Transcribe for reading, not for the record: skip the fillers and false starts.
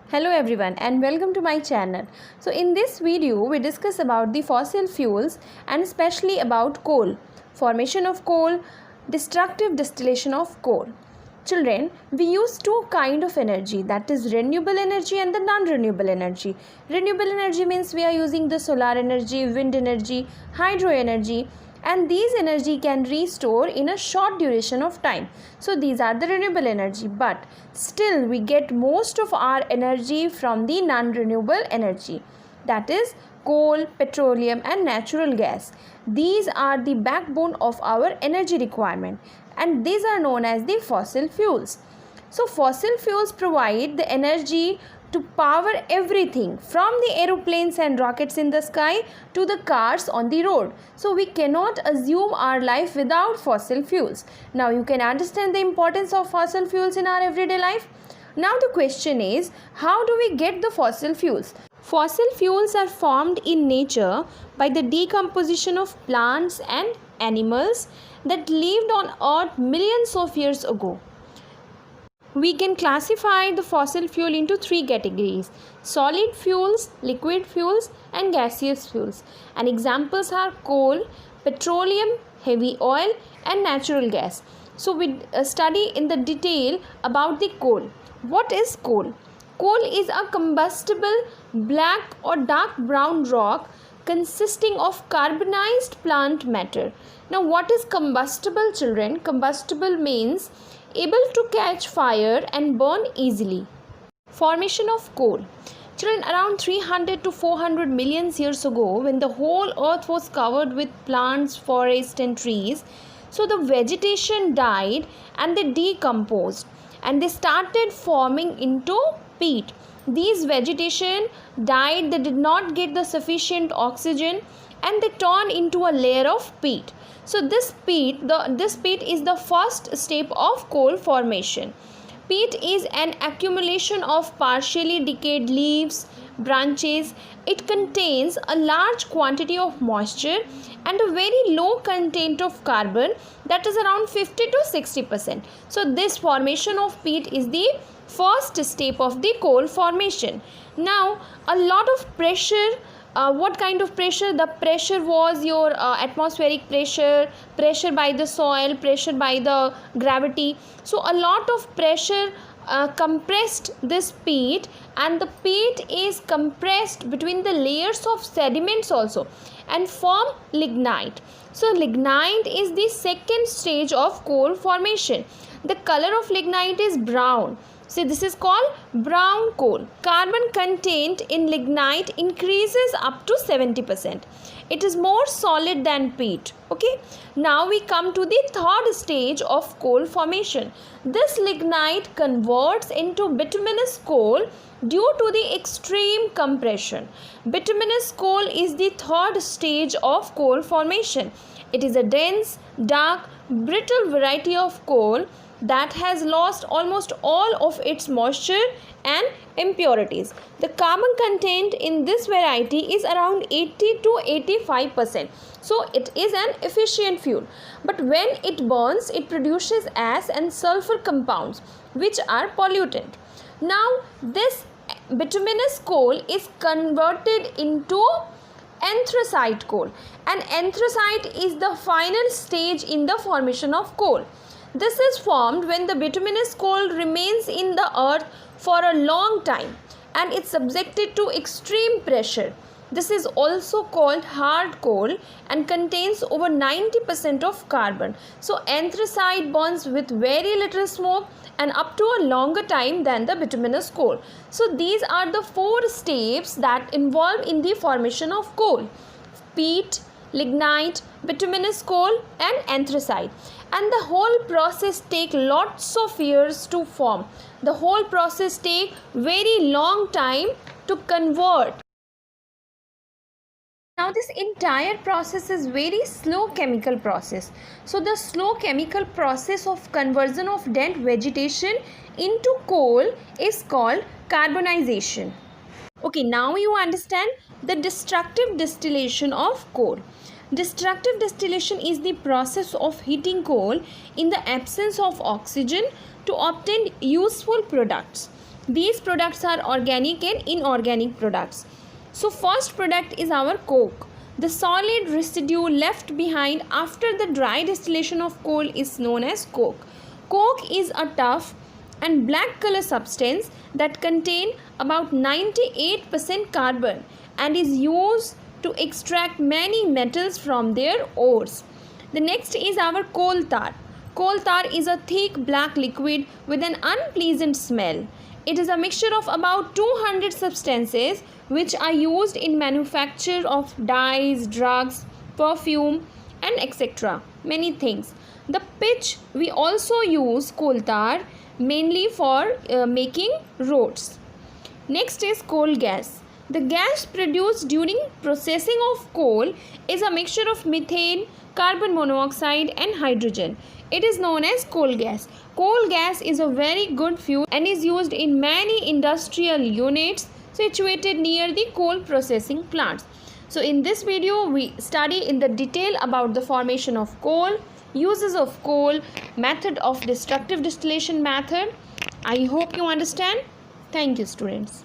Hello everyone and welcome to my channel. So in this video we discuss about the fossil fuels and especially about coal, formation of coal, destructive distillation of coal. Children, we use two kind of energy, that is renewable energy and the non-renewable energy. Renewable energy means we are using the solar energy, wind energy, hydro energy, and these energy can restore in a short duration of time. So these are the renewable energy, but still we get most of our energy from the non-renewable energy, that is coal, petroleum and natural gas. These are the backbone of our energy requirement and these are known as the fossil fuels. So fossil fuels provide the energy to power everything from the aeroplanes and rockets in the sky to the cars on the road. So we cannot assume our life without fossil fuels. Now you can understand the importance of fossil fuels in our everyday life. Now the question is, how do we get the fossil fuels? Fossil fuels are formed in nature by the decomposition of plants and animals that lived on earth millions of years ago. We can classify the fossil fuel into three categories: solid fuels, liquid fuels and gaseous fuels. And examples are coal, petroleum, heavy oil and natural gas. So we study in the detail about the coal. What is coal? Coal is a combustible black or dark brown rock consisting of carbonized plant matter. Now what is combustible, children? Combustible means able to catch fire and burn easily. Formation of coal. Children, around 300 to 400 million years ago, when the whole earth was covered with plants, forests and trees, so the vegetation died and they decomposed and they started forming into peat. These vegetation died, they did not get the sufficient oxygen and they turned into a layer of peat. So this peat is the first step of coal formation. Peat is an accumulation of partially decayed leaves, branches. It contains a large quantity of moisture and a very low content of carbon, that is around 50 to 60%. So this formation of peat is the first step of the coal formation. Now a lot of pressure. What kind of pressure? The pressure was your atmospheric pressure, pressure by the soil, pressure by the gravity. So a lot of pressure compressed this peat, and the peat is compressed between the layers of sediments also and form lignite. So lignite is the second stage of coal formation. The color of lignite is brown. So this is called brown coal. Carbon content in lignite increases up to 70%. It is more solid than peat. Okay. Now we come to the third stage of coal formation. This lignite converts into bituminous coal due to the extreme compression. Bituminous coal is the third stage of coal formation. It is a dense, dark, brittle variety of coal that has lost almost all of its moisture and impurities. The carbon content in this variety is around 80 to 85%. So it is an efficient fuel. But when it burns, it produces ash and sulfur compounds which are pollutant. Now this bituminous coal is converted into anthracite coal, and anthracite is the final stage in the formation of coal. This is formed when the bituminous coal remains in the earth for a long time and it's subjected to extreme pressure. This is also called hard coal and contains over 90% of carbon. So anthracite burns with very little smoke and up to a longer time than the bituminous coal. So these are the four steps that involve in the formation of coal: peat, lignite, bituminous coal and anthracite. And the whole process take lots of years to form. The whole process take very long time to convert. Now this entire process is very slow chemical process. So the slow chemical process of conversion of dead vegetation into coal is called carbonization. Okay, now you understand the destructive distillation of coal. Destructive distillation is the process of heating coal in the absence of oxygen to obtain useful products. These products are organic and inorganic products. So first product is our coke. The solid residue left behind after the dry distillation of coal is known as coke. Coke is a tough and black color substance that contain about 98% carbon and is used to extract many metals from their ores. The next is our coal tar. Coal tar is a thick black liquid with an unpleasant smell. It is a mixture of about 200 substances which are used in manufacture of dyes, drugs, perfume and etc. Many things. The pitch we also use coal tar mainly for making roads. Next is coal gas. The gas produced during processing of coal is a mixture of methane, carbon monoxide and hydrogen. It is known as coal gas. Coal gas is a very good fuel and is used in many industrial units situated near the coal processing plants. So in this video we study in the detail about the formation of coal, uses of coal, method of destructive distillation method. I hope you understand. Thank you, students.